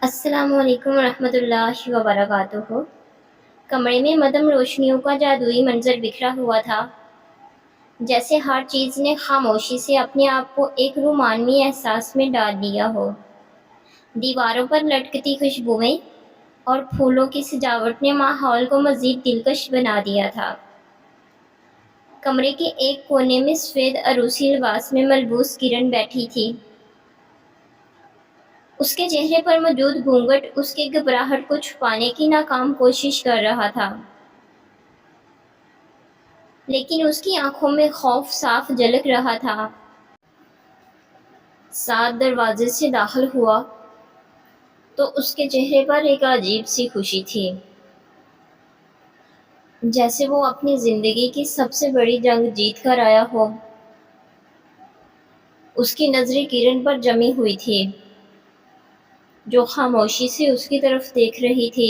السلام علیکم ورحمۃ اللہ وبرکاتہ۔ کمرے میں مدم روشنیوں کا جادوئی منظر بکھرا ہوا تھا، جیسے ہر چیز نے خاموشی سے اپنے آپ کو ایک رومانوی احساس میں ڈال لیا ہو۔ دیواروں پر لٹکتی خوشبوئیں اور پھولوں کی سجاوٹ نے ماحول کو مزید دلکش بنا دیا تھا۔ کمرے کے ایک کونے میں سفید عروسی لباس میں ملبوس کرن بیٹھی تھی۔ اس کے چہرے پر موجود گھونگھٹ اس کی گھبراہٹ کو چھپانے کی ناکام کوشش کر رہا تھا، لیکن اس کی آنکھوں میں خوف صاف جھلک رہا تھا۔ سعد دروازے سے داخل ہوا تو اس کے چہرے پر ایک عجیب سی خوشی تھی، جیسے وہ اپنی زندگی کی سب سے بڑی جنگ جیت کر آیا ہو۔ اس کی نظریں کرن پر جمی ہوئی تھی، جو خاموشی سے اس کی طرف دیکھ رہی تھی،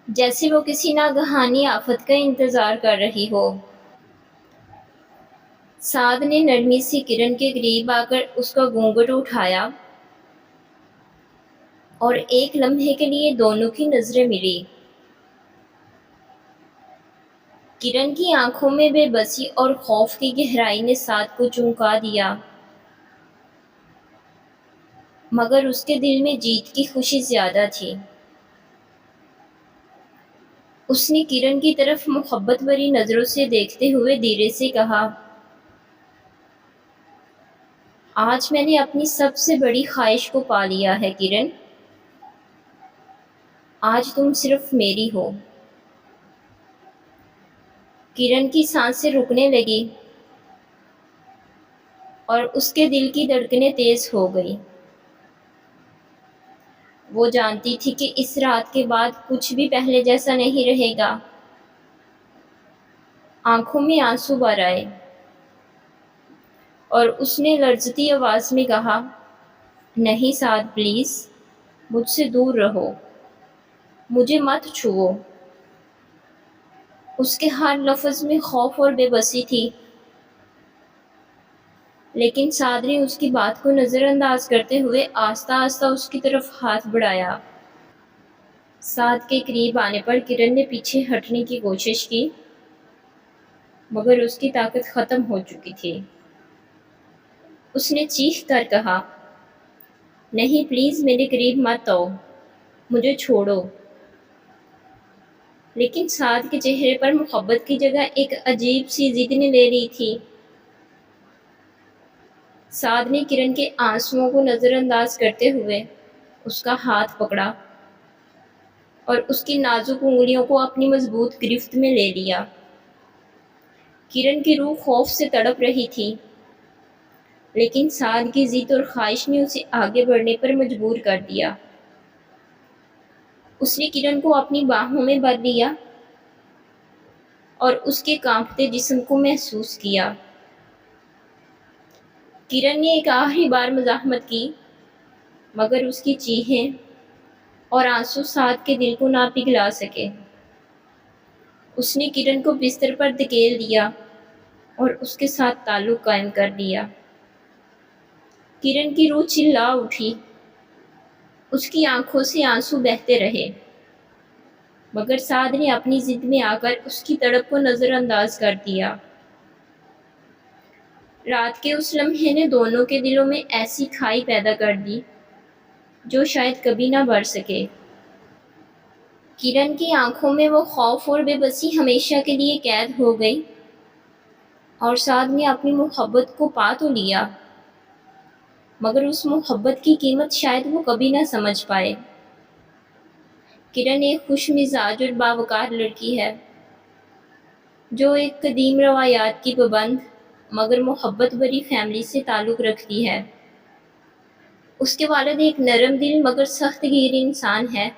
جیسے وہ کسی ناگہانی آفت کا انتظار کر رہی ہو۔ سعد نے نرمی سے کرن کے قریب آ کر اس کا گھونگھٹ اٹھایا اور ایک لمحے کے لیے دونوں کی نظریں ملی۔ کرن کی آنکھوں میں بے بسی اور خوف کی گہرائی نے سعد کو چونکا دیا، مگر اس کے دل میں جیت کی خوشی زیادہ تھی۔ اس نے کرن کی طرف محبت بھری نظروں سے دیکھتے ہوئے دھیرے سے کہا، آج میں نے اپنی سب سے بڑی خواہش کو پا لیا ہے کرن، آج تم صرف میری ہو۔ کرن کی سانسیں رکنے لگی اور اس کے دل کی دھڑکنیں تیز ہو گئی۔ وہ جانتی تھی کہ اس رات کے بعد کچھ بھی پہلے جیسا نہیں رہے گا۔ آنکھوں میں آنسو بھر آئے اور اس نے لرزتی آواز میں کہا، نہیں سعد پلیز، مجھ سے دور رہو، مجھے مت چھوؤ۔ اس کے ہر لفظ میں خوف اور بے بسی تھی، لیکن سعد نے اس کی بات کو نظر انداز کرتے ہوئے آہستہ آہستہ اس کی طرف ہاتھ بڑھایا۔ سعد کے قریب آنے پر کرن نے پیچھے ہٹنے کی کوشش کی، مگر اس کی طاقت ختم ہو چکی تھی۔ اس نے چیخ کر کہا، نہیں پلیز میرے قریب مت آؤ، مجھے چھوڑو۔ لیکن سعد کے چہرے پر محبت کی جگہ ایک عجیب سی ضد نے لے لی تھی۔ سعد نے کرن کے آنسوؤں کو نظر انداز کرتے ہوئے اس کا ہاتھ پکڑا اور اس کی نازک انگلیوں کو اپنی مضبوط گرفت میں لے لیا۔ کرن کی روح خوف سے تڑپ رہی تھی، لیکن سعد کی ضد اور خواہش نے اسے آگے بڑھنے پر مجبور کر دیا۔ اس نے کرن کو اپنی باہوں میں بھر لیا اور اس کے کانپتے جسم کو محسوس کیا۔ کرن نے ایک آخری بار مزاحمت کی، مگر اس کی چیخیں اور آنسو سعد کے دل کو نہ پگھلا سکے۔ اس نے کرن کو بستر پر دھکیل دیا اور اس کے ساتھ تعلق قائم کر لیا۔ کرن کی روح چلا اٹھی، اس کی آنکھوں سے آنسو بہتے رہے، مگر سعد نے اپنی ضد میں آ کر اس کی تڑپ کو نظر انداز کر دیا۔ رات کے اس لمحے نے دونوں کے دلوں میں ایسی کھائی پیدا کر دی جو شاید کبھی نہ بھر سکے۔ کرن کی آنکھوں میں وہ خوف اور بے بسی ہمیشہ کے لیے قید ہو گئی، اور سعد نے اپنی محبت کو پا تو لیا، مگر اس محبت کی قیمت شاید وہ کبھی نہ سمجھ پائے۔ کرن ایک خوش مزاج اور باوقار لڑکی ہے، جو ایک قدیم روایات کی پابند مگر محبت بھری فیملی سے تعلق رکھتی ہے۔ اس کے والد ایک نرم دل مگر سخت گیر انسان ہے،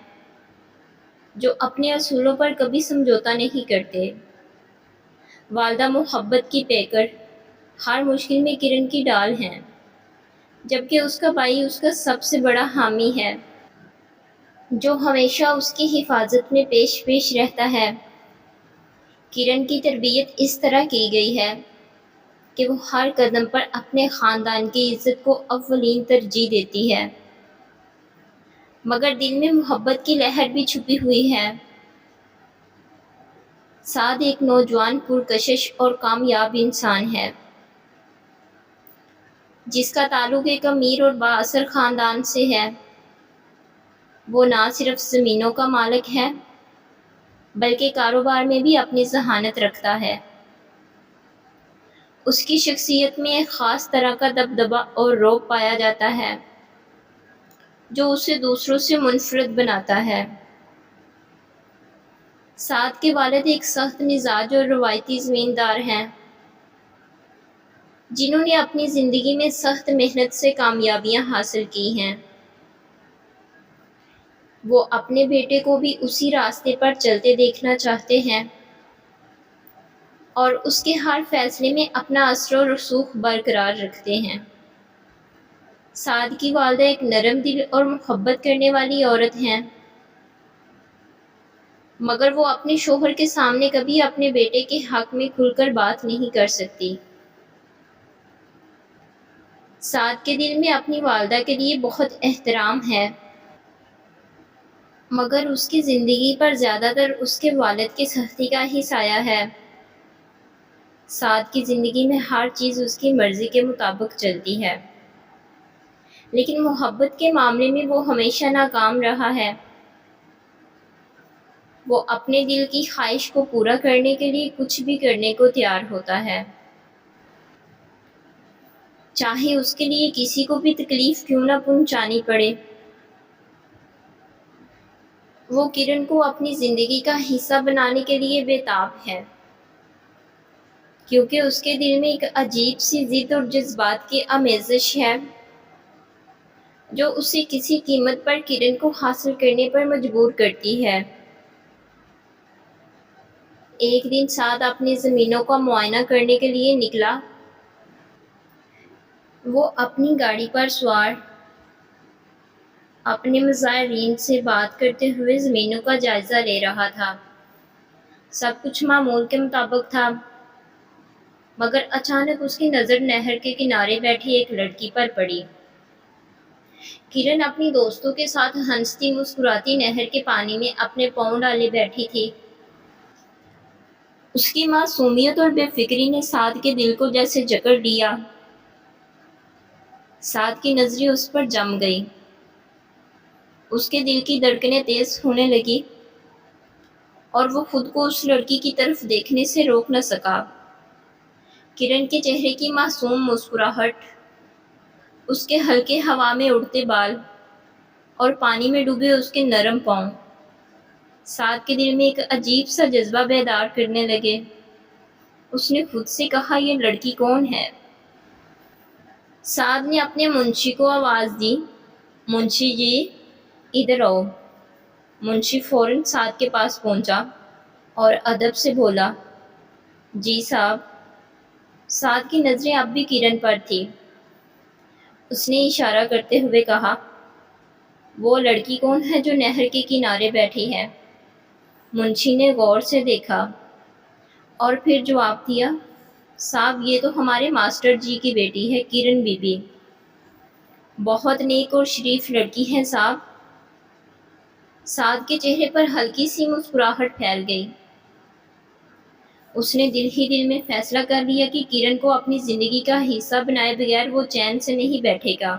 جو اپنے اصولوں پر کبھی سمجھوتا نہیں کرتے۔ والدہ محبت کی پیکر، ہر مشکل میں کرن کی ڈال ہیں، جبکہ اس کا بھائی اس کا سب سے بڑا حامی ہے، جو ہمیشہ اس کی حفاظت میں پیش پیش رہتا ہے۔ کرن کی تربیت اس طرح کی گئی ہے کہ وہ ہر قدم پر اپنے خاندان کی عزت کو اولین ترجیح دیتی ہے۔ مگر دل میں محبت کی لہر بھی چھپی ہوئی ہے۔ سعد ایک نوجوان پرکشش اور کامیاب انسان ہے جس کا تعلق ایک امیر اور بااثر خاندان سے ہے۔ وہ نہ صرف زمینوں کا مالک ہے بلکہ کاروبار میں بھی اپنی ذہانت رکھتا ہے۔ اس کی شخصیت میں ایک خاص طرح کا دبدبا اور رعب پایا جاتا ہے جو اسے دوسروں سے منفرد بناتا ہے۔ سعد کے والد ایک سخت مزاج اور روایتی زمیندار ہیں جنہوں نے اپنی زندگی میں سخت محنت سے کامیابیاں حاصل کی ہیں۔ وہ اپنے بیٹے کو بھی اسی راستے پر چلتے دیکھنا چاہتے ہیں اور اس کے ہر فیصلے میں اپنا اثر و رسوخ برقرار رکھتے ہیں۔ سعد کی والدہ ایک نرم دل اور محبت کرنے والی عورت ہیں، مگر وہ اپنے شوہر کے سامنے کبھی اپنے بیٹے کے حق میں کھل کر بات نہیں کر سکتی۔ سعد کے دل میں اپنی والدہ کے لیے بہت احترام ہے، مگر اس کی زندگی پر زیادہ تر اس کے والد کی سختی کا ہی سایہ ہے۔ سعد کی زندگی میں ہر چیز اس کی مرضی کے مطابق چلتی ہے، لیکن محبت کے معاملے میں وہ ہمیشہ ناکام رہا ہے۔ وہ اپنے دل کی خواہش کو پورا کرنے کے لیے کچھ بھی کرنے کو تیار ہوتا ہے، چاہے اس کے لیے کسی کو بھی تکلیف کیوں نہ پہنچانی پڑے۔ وہ کرن کو اپنی زندگی کا حصہ بنانے کے لیے بےتاب ہے، کیونکہ اس کے دل میں ایک عجیب سی ضد اور جذبات کی آمیزش ہے جو اسے کسی قیمت پر کرن کو حاصل کرنے پر مجبور کرتی ہے۔ ایک دن سعد اپنی زمینوں کا معائنہ کرنے کے لیے نکلا۔ وہ اپنی گاڑی پر سوار اپنے مزارعین سے بات کرتے ہوئے زمینوں کا جائزہ لے رہا تھا۔ سب کچھ معمول کے مطابق تھا، مگر اچانک اس کی نظر نہر کے کنارے بیٹھی ایک لڑکی پر پڑی۔ کرن اپنی دوستوں کے ساتھ ہنستی مسکراتی نہر کے پانی میں اپنے پاؤں ڈالے بیٹھی تھی۔ اس کی معصومیت اور بے فکری نے سعد کے دل کو جیسے جکڑ لیا۔ سعد کی نظریں اس پر جم گئی۔ اس کے دل کی دھڑکنیں تیز ہونے لگی اور وہ خود کو اس لڑکی کی طرف دیکھنے سے روک نہ سکا۔ کرن کے چہرے کی معصوم مسکراہٹ، اس کے ہلکے ہوا میں اڑتے بال اور پانی میں ڈوبے اس کے نرم پاؤں سعد کے دل میں ایک عجیب سا جذبہ بیدار کرنے لگے۔ اس نے خود سے کہا، یہ لڑکی کون ہے؟ سعد نے اپنے منشی کو آواز دی، منشی جی ادھر آؤ۔ منشی فوراً سعد کے پاس پہنچا اور ادب سے بولا، جی صاحب۔ سعد کی نظریں اب بھی کرن پر تھی۔ اس نے اشارہ کرتے ہوئے کہا، وہ لڑکی کون ہے جو نہر کے کنارے بیٹھی ہے؟ منشی نے غور سے دیکھا اور پھر جواب دیا، صاحب یہ تو ہمارے ماسٹر جی کی بیٹی ہے، کرن بی بی۔ بہت نیک اور شریف لڑکی ہے صاحب۔ سعد کے چہرے پر ہلکی سی مسکراہٹ پھیل گئی۔ اس نے دل ہی دل میں فیصلہ کر لیا کہ کرن کو اپنی زندگی کا حصہ بنائے بغیر وہ چین سے نہیں بیٹھے گا۔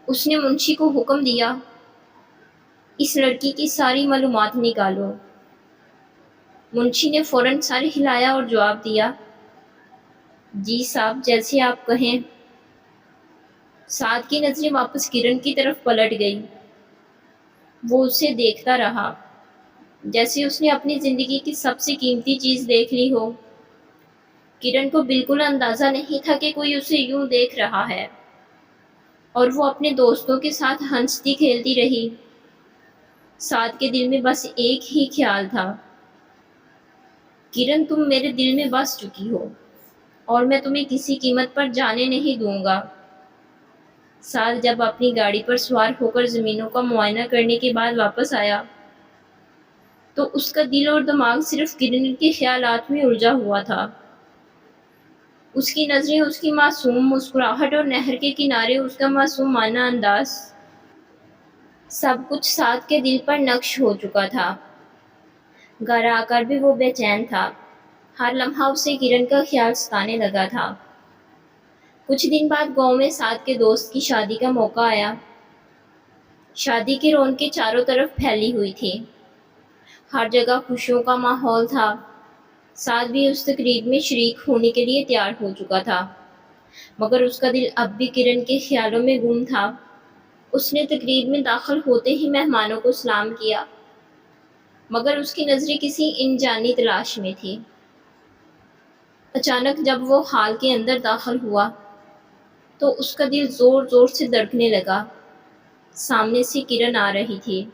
اس نے منشی کو حکم دیا، اس لڑکی کی ساری معلومات نکالو۔ منشی نے فوراً سر ہلایا اور جواب دیا، جی صاحب جیسے آپ کہیں۔ سعد کی نظریں واپس کرن کی طرف پلٹ گئی۔ وہ اسے دیکھتا رہا جیسے اس نے اپنی زندگی کی سب سے قیمتی چیز دیکھ لی ہو۔ کرن کو بالکل اندازہ نہیں تھا کہ کوئی اسے یوں دیکھ رہا ہے، اور وہ اپنے دوستوں کے ساتھ ہنستی کھیلتی رہی۔ سعد کے دل میں بس ایک ہی خیال تھا، کرن تم میرے دل میں بس چکی ہو اور میں تمہیں کسی قیمت پر جانے نہیں دوں گا۔ سعد جب اپنی گاڑی پر سوار ہو کر زمینوں کا معائنہ کرنے کے بعد واپس آیا تو اس کا دل اور دماغ صرف کرن کے خیالات میں الجھا ہوا تھا۔ اس کی نظریں، اس کی معصوم مسکراہٹ اور نہر کے کنارے اس کا معصومانہ انداز سب کچھ سعد کے دل پر نقش ہو چکا تھا۔ گھر آ کر بھی وہ بے چین تھا۔ ہر لمحہ اسے کرن کا خیال ستانے لگا تھا۔ کچھ دن بعد گاؤں میں سعد کے دوست کی شادی کا موقع آیا۔ شادی کی رونقیں چاروں طرف پھیلی ہوئی تھی۔ ہر جگہ خوشیوں کا ماحول تھا۔ سعد بھی اس تقریب میں شریک ہونے کے لیے تیار ہو چکا تھا، مگر اس کا دل اب بھی کرن کے خیالوں میں گم تھا۔ اس نے تقریب میں داخل ہوتے ہی مہمانوں کو سلام کیا، مگر اس کی نظریں کسی انجانی تلاش میں تھی۔ اچانک جب وہ ہال کے اندر داخل ہوا تو اس کا دل زور زور سے دھڑکنے لگا۔ سامنے سے کرن آ رہی تھی،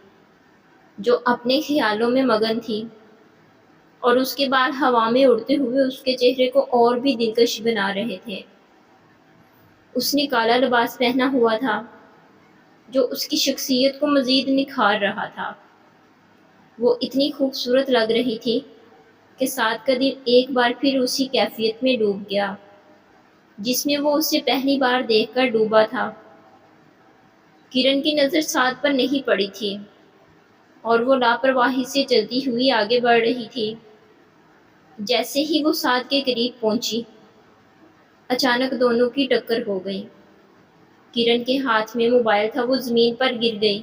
جو اپنے خیالوں میں مگن تھی، اور اس کے بال ہوا میں اڑتے ہوئے اس کے چہرے کو اور بھی دلکش بنا رہے تھے۔ اس نے کالا لباس پہنا ہوا تھا، جو اس کی شخصیت کو مزید نکھار رہا تھا۔ وہ اتنی خوبصورت لگ رہی تھی کہ سعد کا دل ایک بار پھر اسی کیفیت میں ڈوب گیا جس میں وہ اسے پہلی بار دیکھ کر ڈوبا تھا۔ کرن کی نظر سعد پر نہیں پڑی تھی، اور وہ لاپرواہی سے چلتی ہوئی آگے بڑھ رہی تھی۔ جیسے ہی وہ سعد کے قریب پہنچی، اچانک دونوں کی ٹکر ہو گئی۔ کرن کے ہاتھ میں موبائل تھا، وہ زمین پر گر گئی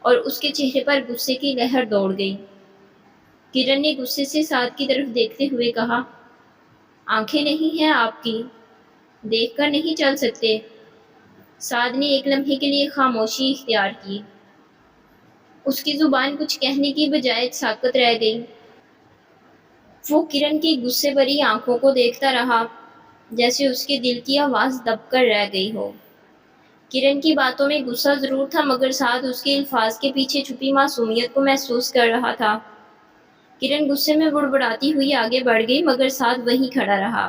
اور اس کے چہرے پر غصے کی لہر دوڑ گئی۔ کرن نے غصے سے سعد کی طرف دیکھتے ہوئے کہا، آنکھیں نہیں ہیں آپ کی، دیکھ کر نہیں چل سکتے؟ سعد نے ایک لمحے کے لیے خاموشی اختیار کی۔ اس کی زبان کچھ کہنے کی بجائے ساکت رہ گئی۔ وہ کرن کی غصے بھری آنکھوں کو دیکھتا رہا، جیسے اس کے دل کی آواز دب کر رہ گئی ہو۔ کرن کی باتوں میں غصہ ضرور تھا، مگر سعد اس کے الفاظ کے پیچھے چھپی معصومیت کو محسوس کر رہا تھا۔ کرن غصے میں بڑبڑاتی ہوئی آگے بڑھ گئی، مگر سعد وہیں کھڑا رہا۔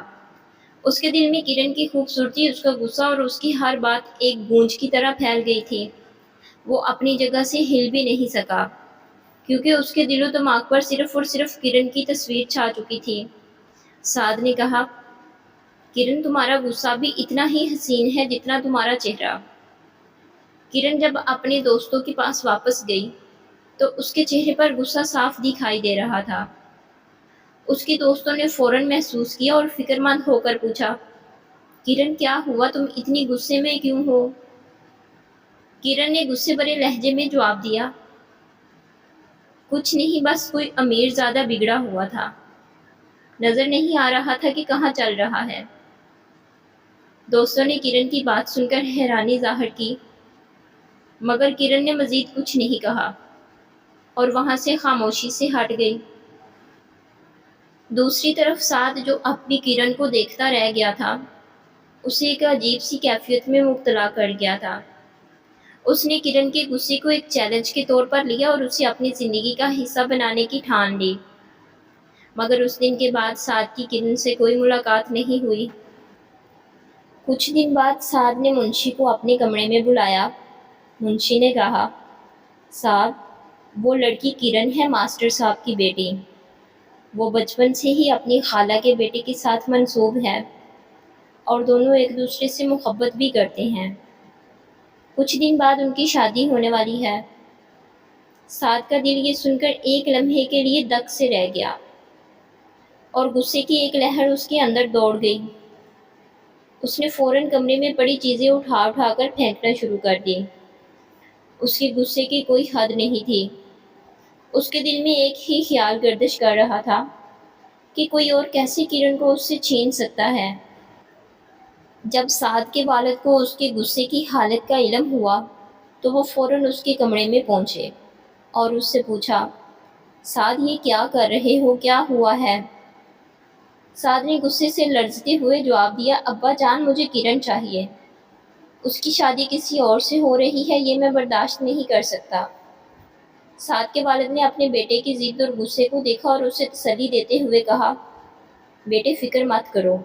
اس کے دل میں کرن کی خوبصورتی، اس کا غصہ اور اس کی ہر بات ایک گونج کی طرح پھیل گئی تھی۔ وہ اپنی جگہ سے ہل بھی نہیں سکا، کیونکہ اس کے دل و دماغ پر صرف اور صرف کرن کی تصویر چھا چکی تھی۔ سعد نے کہا، کرن تمہارا غصہ بھی اتنا ہی حسین ہے جتنا تمہارا چہرہ۔ کرن جب اپنے دوستوں کے پاس واپس گئی تو اس کے چہرے پر غصہ صاف دکھائی دے رہا تھا۔ اس کے دوستوں نے فوراً محسوس کیا اور فکر مند ہو کر پوچھا، کرن کیا ہوا، تم اتنی غصے میں کیوں ہو؟ کرن نے غصے بھرے لہجے میں جواب دیا، کچھ نہیں، بس کوئی امیر زیادہ بگڑا ہوا تھا، نظر نہیں آ رہا تھا کہ کہاں چل رہا ہے۔ دوستوں نے کرن کی بات سن کر حیرانی ظاہر کی، مگر کرن نے مزید کچھ نہیں کہا اور وہاں سے خاموشی سے ہٹ گئی۔ دوسری طرف سعد، جو اب بھی کرن کو دیکھتا رہ گیا تھا، اسے ایک عجیب سی کیفیت میں مبتلا کر گیا تھا۔ اس نے کرن کے غصے کو ایک چیلنج کے طور پر لیا اور اسے اپنی زندگی کا حصہ بنانے کی ٹھان لی۔ مگر اس دن کے بعد سعد کی کرن سے کوئی ملاقات نہیں ہوئی۔ کچھ دن بعد سعد نے منشی کو اپنے کمرے میں بلایا۔ منشی نے کہا، صاحب، وہ لڑکی کرن ہے، ماسٹر صاحب کی بیٹی۔ وہ بچپن سے ہی اپنی خالہ کے بیٹے کے ساتھ منسوب ہے اور دونوں ایک دوسرے سے محبت بھی کرتے ہیں۔ کچھ دن بعد ان کی شادی ہونے والی ہے۔ سعد کا دل یہ سن کر ایک لمحے کے لیے دک سے رہ گیا اور غصے کی ایک لہر اس کے اندر دوڑ گئی۔ اس نے فوراً کمرے میں پڑی چیزیں اٹھا اٹھا کر پھینکنا شروع کر دی۔ اس کے غصے کی کوئی حد نہیں تھی۔ اس کے دل میں ایک ہی خیال گردش کر رہا تھا کہ کوئی اور کیسے کرن کو اس سے چھین سکتا ہے۔ جب سعد کے والد کو اس کے غصے کی حالت کا علم ہوا تو وہ فوراً اس کے کمرے میں پہنچے اور اس سے پوچھا، سعد، یہ کیا کر رہے ہو، کیا ہوا ہے؟ سعد نے غصے سے لرزتے ہوئے جواب دیا، ابا جان، مجھے کرن چاہیے۔ اس کی شادی کسی اور سے ہو رہی ہے، یہ میں برداشت نہیں کر سکتا۔ سعد کے والد نے اپنے بیٹے کی ضد اور غصے کو دیکھا اور اسے تسلی دیتے ہوئے کہا، بیٹے فکر مت کرو،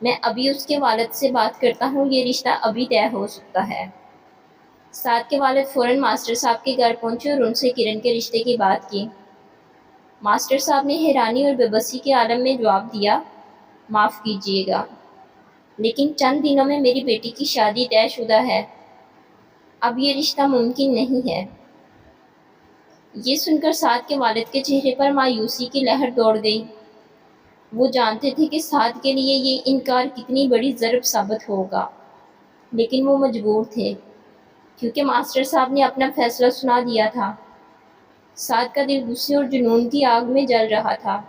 میں ابھی اس کے والد سے بات کرتا ہوں، یہ رشتہ ابھی طے ہو سکتا ہے۔ سعد کے والد فوراً ماسٹر صاحب کے گھر پہنچے اور ان سے کرن کے رشتے کی بات کی۔ ماسٹر صاحب نے حیرانی اور بے بسی کے عالم میں جواب دیا، معاف کیجیے گا، لیکن چند دنوں میں میری بیٹی کی شادی طے شدہ ہے۔ اب یہ رشتہ ممکن نہیں ہے۔ یہ سن کر سعد کے والد کے چہرے پر مایوسی کی لہر دوڑ گئی۔ وہ جانتے تھے کہ سعد کے لیے یہ انکار کتنی بڑی ضرب ثابت ہوگا، لیکن وہ مجبور تھے کیونکہ ماسٹر صاحب نے اپنا فیصلہ سنا دیا تھا۔ سعد کا دل غصے اور جنون کی آگ میں جل رہا تھا۔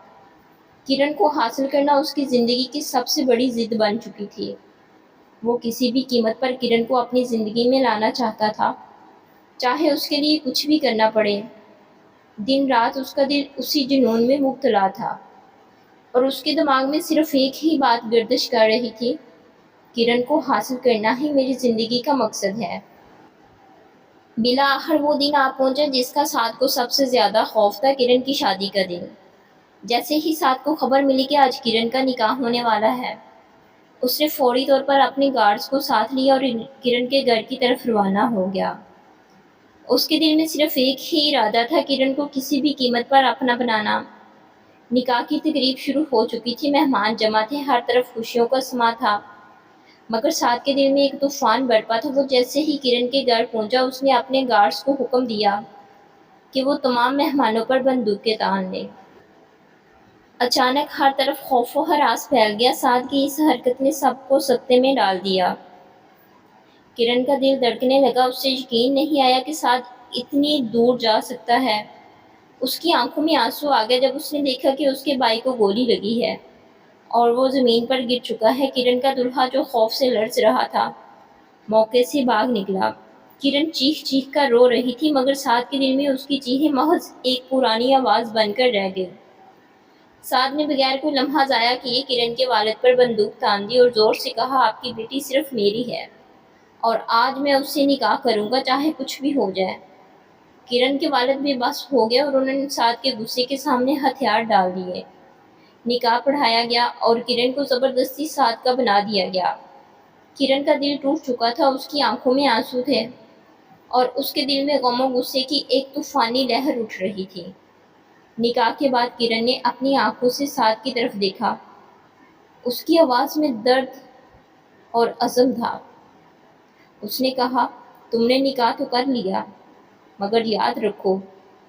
کرن کو حاصل کرنا اس کی زندگی کی سب سے بڑی ضد بن چکی تھی۔ وہ کسی بھی قیمت پر کرن کو اپنی زندگی میں لانا چاہتا تھا، چاہے اس کے لیے کچھ بھی کرنا پڑے۔ دن رات اس کا دل اسی جنون میں مبتلا تھا اور اس کے دماغ میں صرف ایک ہی بات گردش کر رہی تھی، کرن کو حاصل کرنا ہی میری زندگی کا مقصد ہے۔ بالآخر وہ دن آ پہنچا جس کا سعد کو سب سے زیادہ خوف تھا، کرن کی شادی کا دن۔ جیسے ہی سعد کو خبر ملی کہ آج کرن کا نکاح ہونے والا ہے، اس نے فوری طور پر اپنے گارڈز کو ساتھ لیا اور کرن کے گھر کی طرف روانہ ہو گیا۔ اس کے دل میں صرف ایک ہی ارادہ تھا، کرن کو کسی بھی قیمت پر اپنا بنانا۔ نکاح کی تقریب شروع ہو چکی تھی، مہمان جمع تھے، ہر طرف خوشیوں کا سما تھا، مگر سعد کے دل میں ایک طوفان برپا تھا۔ وہ جیسے ہی کرن کے گھر پہنچا، اس نے اپنے گارڈز کو حکم دیا کہ وہ تمام مہمانوں پر بندوقیں تان لیں۔ اچانک ہر طرف خوف و ہراس پھیل گیا۔ سعد کی اس حرکت نے سب کو سکتے میں ڈال دیا۔ کرن کا دل دھڑکنے لگا، اسے یقین نہیں آیا کہ سعد اتنی دور جا سکتا ہے۔ اس کی آنکھوں میں آنسو آ گئے جب اس نے دیکھا کہ اس کے بھائی کو گولی لگی ہے اور وہ زمین پر گر چکا ہے۔ کرن کا دلہا جو خوف سے لرز رہا تھا، موقع سے بھاگ نکلا۔ کرن چیخ چیخ کر رو رہی تھی، مگر سعد کے دل میں اس کی چیخیں محض ایک پرانی آواز بن کر رہ گئی۔ سعد نے بغیر کوئی لمحہ ضائع کیے کرن کے والد پر بندوق تان دی اور زور سے کہا، آپ کی بیٹی صرف میری ہے اور آج میں اس سے نکاح کروں گا، چاہے کچھ بھی ہو جائے۔ کرن کے والد بے بس ہو گئے اور انہوں نے سعد کے غصے کے سامنے ہتھیار ڈال دیے۔ نکاح پڑھایا گیا اور کرن کو زبردستی سعد کا بنا دیا گیا۔ کرن کا دل ٹوٹ چکا تھا، اس کی آنکھوں میں آنسو تھے اور اس کے دل میں غم و غصے کی ایک طوفانی لہر اٹھ رہی تھی۔ نکاح کے بعد کرن نے اپنی آنکھوں سے سعد کی طرف دیکھا۔ اس کی آواز میں درد اور عزم تھا۔ اس نے کہا، تم نے نکاح تو کر لیا، مگر یاد رکھو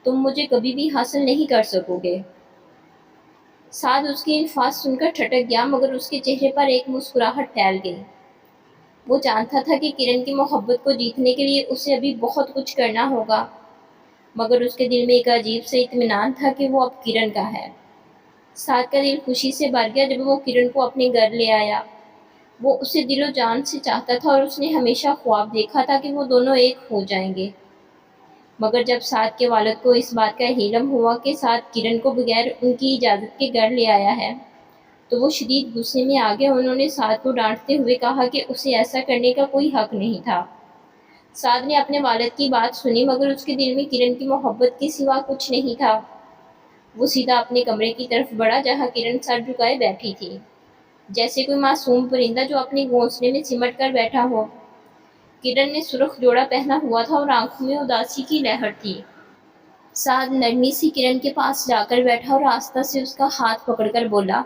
تم مجھے کبھی بھی حاصل نہیں کر سکو گے۔ سعد اس کے الفاظ سن کر ٹھٹک گیا، مگر اس کے چہرے پر ایک مسکراہٹ پھیل گئی۔ وہ جانتا تھا کہ کرن کی محبت کو جیتنے کے لیے اسے ابھی بہت کچھ کرنا ہوگا، مگر اس کے دل میں ایک عجیب سے اطمینان تھا کہ وہ اب کرن کا ہے۔ سعد کا دل خوشی سے بھر گیا جب وہ کرن کو اپنے گھر لے آیا۔ وہ اسے دل و جان سے چاہتا تھا اور اس نے ہمیشہ خواب دیکھا تھا کہ وہ دونوں ایک ہو جائیں گے، مگر جب سعد کے والد کو اس بات کا علم ہوا کہ سعد کرن کو بغیر ان کی اجازت کے گھر لے آیا ہے تو وہ شدید غصے میں آ گئے۔ انہوں نے سعد کو ڈانٹتے ہوئے کہا کہ اسے ایسا کرنے کا کوئی حق نہیں تھا۔ سعد نے اپنے والد کی بات سنی، مگر اس کے دل میں کرن کی محبت کے سوا کچھ نہیں تھا۔ وہ سیدھا اپنے کمرے کی طرف بڑھا جہاں کرن سر جھکائے بیٹھی تھی، جیسے کوئی معصوم پرندہ جو اپنے گھونسلے میں سمٹ کر بیٹھا ہو۔ کرن نے سرخ جوڑا پہنا ہوا تھا اور آنکھوں میں اداسی کی لہر تھی۔ سعد نرمی سے کرن کے پاس جا کر بیٹھا اور آہستہ سے اس کا ہاتھ پکڑ کر بولا،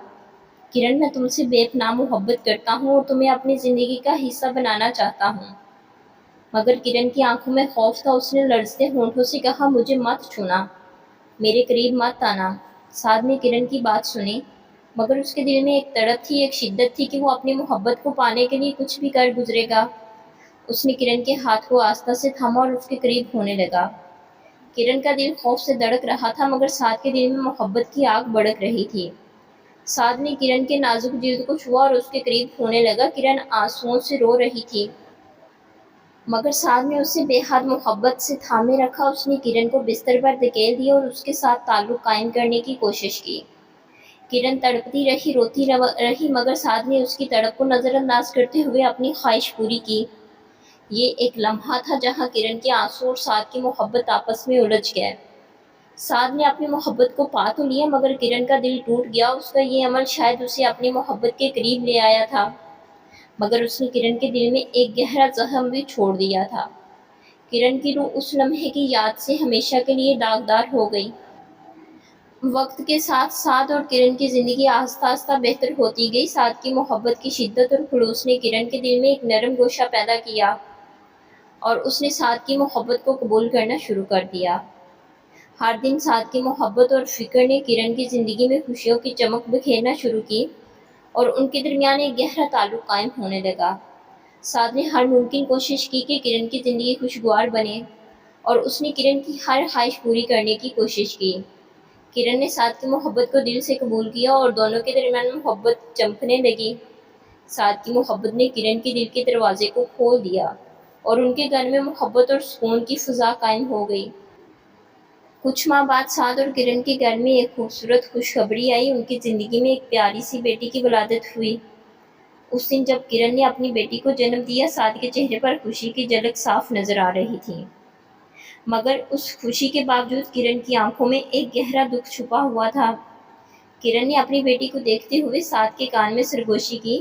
کرن میں تم سے بے پناہ محبت کرتا ہوں اور تمہیں اپنی زندگی کا حصہ بنانا چاہتا ہوں۔ مگر کرن کی آنکھوں میں خوف تھا، اس نے لرزتے ہونٹوں سے کہا، مجھے مت چھونا، میرے قریب مت آنا۔ سعد نے کرن کی بات سنی، مگر اس کے دل میں ایک تڑپ تھی، ایک شدت تھی کہ وہ اپنی محبت کو پانے کے لیے کچھ بھی کر گزرے گا۔ اس نے کرن کے ہاتھ کو آہستہ سے تھاما اور اس کے قریب ہونے لگا۔ کرن کا دل خوف سے دھڑک رہا تھا، مگر سعد کے دل میں محبت کی آگ بھڑک رہی تھی۔ سعد نے کرن کے نازک جلد کو چھوا اور اس کے قریب ہونے لگا۔ کرن آنسوؤں سے رو رہی تھی، مگر سعد نے اسے بے حد محبت سے تھامے رکھا۔ اس نے کرن کو بستر پر دھکیل دیا اور اس کے ساتھ تعلق قائم کرنے کی کوشش کی۔ کرن تڑپتی رہی، روتی رہی، مگر سعد نے اس کی تڑپ کو نظر انداز کرتے ہوئے اپنی خواہش پوری کی۔ یہ ایک لمحہ تھا جہاں کرن کے آنسو اور سعد کی محبت آپس میں الجھ گئے۔ سعد نے اپنی محبت کو پا تو لیا، مگر کرن کا دل ٹوٹ گیا۔ اس کا یہ عمل شاید اسے اپنی محبت کے قریب لے آیا تھا، مگر اس نے کرن کے دل میں ایک گہرا زخم بھی چھوڑ دیا تھا۔ کرن کی روح اس لمحے کی یاد سے ہمیشہ کے لیے داغدار ہو گئی۔ وقت کے ساتھ سعد اور کرن کی زندگی آہستہ آہستہ بہتر ہوتی گئی۔ سعد کی محبت کی شدت اور خلوص نے کرن کے دل میں ایک نرم گوشہ پیدا کیا۔ اور اس نے سعد کی محبت کو قبول کرنا شروع کر دیا۔ ہر دن سعد کی محبت اور فکر نے کرن کی زندگی میں خوشیوں کی چمک بکھیرنا شروع کی اور ان کے درمیان ایک گہرا تعلق قائم ہونے لگا۔ سعد نے ہر ممکن کوشش کی کہ کرن کی زندگی خوشگوار بنے اور اس نے کرن کی ہر خواہش پوری کرنے کی کوشش کی۔ کرن نے سعد کی محبت کو دل سے قبول کیا اور دونوں کے درمیان محبت چمکنے لگی۔ سعد کی محبت نے کرن کے دل کے دروازے کو کھول دیا اور ان کے گھر میں محبت اور سکون کی فضا قائم ہو گئی۔ کچھ ماہ بعد سعد اور کرن کے گھر میں ایک خوبصورت خوشخبری آئی۔ ان کی زندگی میں ایک پیاری سی بیٹی کی ولادت ہوئی۔ اس دن جب کرن نے اپنی بیٹی کو جنم دیا، سعد کے چہرے پر خوشی کی جھلک صاف نظر آ رہی تھی، مگر اس خوشی کے باوجود کرن کی آنکھوں میں ایک گہرا دکھ چھپا ہوا تھا۔ کرن نے اپنی بیٹی کو دیکھتے ہوئے سعد کے کان میں سرگوشی کی،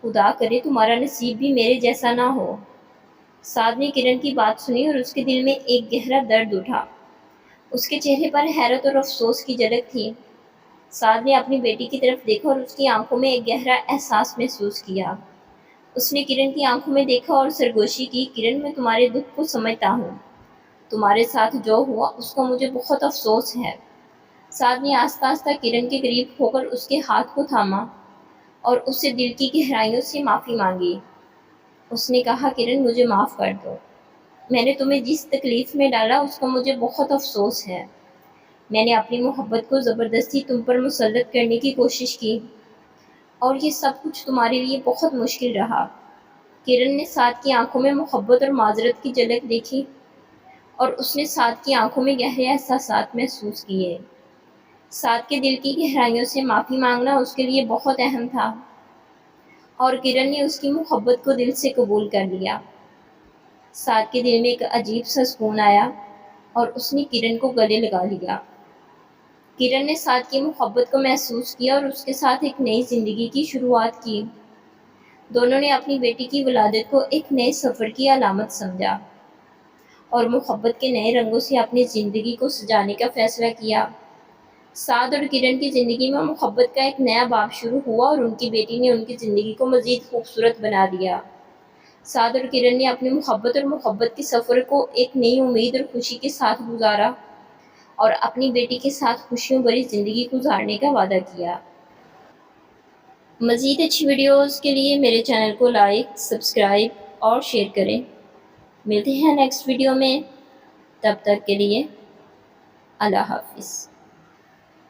خدا کرے تمہارا نصیب بھی میرے جیسا نہ ہو۔ سعد نے کرن کی بات سنی اور اس کے دل میں ایک گہرا درد اٹھا۔ اس کے چہرے پر حیرت اور افسوس کی جھلک تھی۔ سعد نے اپنی بیٹی کی طرف دیکھا اور اس کی آنکھوں میں ایک گہرا احساس محسوس کیا۔ اس نے کرن کی آنکھوں میں دیکھا اور سرگوشی کی، کرن میں تمہارے دکھ کو سمجھتا ہوں، تمہارے ساتھ جو ہوا اس کا مجھے بہت افسوس ہے۔ سعد نے آہستہ آہستہ کرن کے قریب ہو کر اس کے ہاتھ کو تھاما اور اس سے دل کی گہرائیوں سے معافی مانگی۔ اس نے کہا، کرن مجھے معاف کر دو، میں نے تمہیں جس تکلیف میں ڈالا اس کا مجھے بہت افسوس ہے۔ میں نے اپنی محبت کو زبردستی تم پر مسلط کرنے کی کوشش کی اور یہ سب کچھ تمہارے لیے بہت مشکل رہا۔ کرن نے سعد کی آنکھوں میں محبت اور معذرت کی جھلک دیکھی اور اس نے سعد کی آنکھوں میں گہرے احساسات محسوس کیے۔ سعد کے دل کی گہرائیوں سے معافی مانگنا اس کے لیے بہت اہم تھا اور کرن نے اس کی محبت کو دل سے قبول کر لیا۔ سعد کے دل میں ایک عجیب سا سکون آیا اور اس نے کرن کو گلے لگا لیا۔ کرن نے سعد کی محبت کو محسوس کیا اور اس کے ساتھ ایک نئی زندگی کی شروعات کی۔ دونوں نے اپنی بیٹی کی ولادت کو ایک نئے سفر کی علامت سمجھا اور محبت کے نئے رنگوں سے اپنی زندگی کو سجانے کا فیصلہ کیا۔ سعد اور کرن کی زندگی میں محبت کا ایک نیا باب شروع ہوا اور ان کی بیٹی نے ان کی زندگی کو مزید خوبصورت بنا دیا۔ سعد اور کرن نے اپنی محبت اور محبت کے سفر کو ایک نئی امید اور خوشی کے ساتھ گزارا اور اپنی بیٹی کے ساتھ خوشیوں بھری زندگی گزارنے کا وعدہ کیا۔ مزید اچھی ویڈیوز کے لیے میرے چینل کو لائک، سبسکرائب اور شیئر کریں۔ ملتے ہیں نیکسٹ ویڈیو میں، تب تک کے لیے اللہ حافظ۔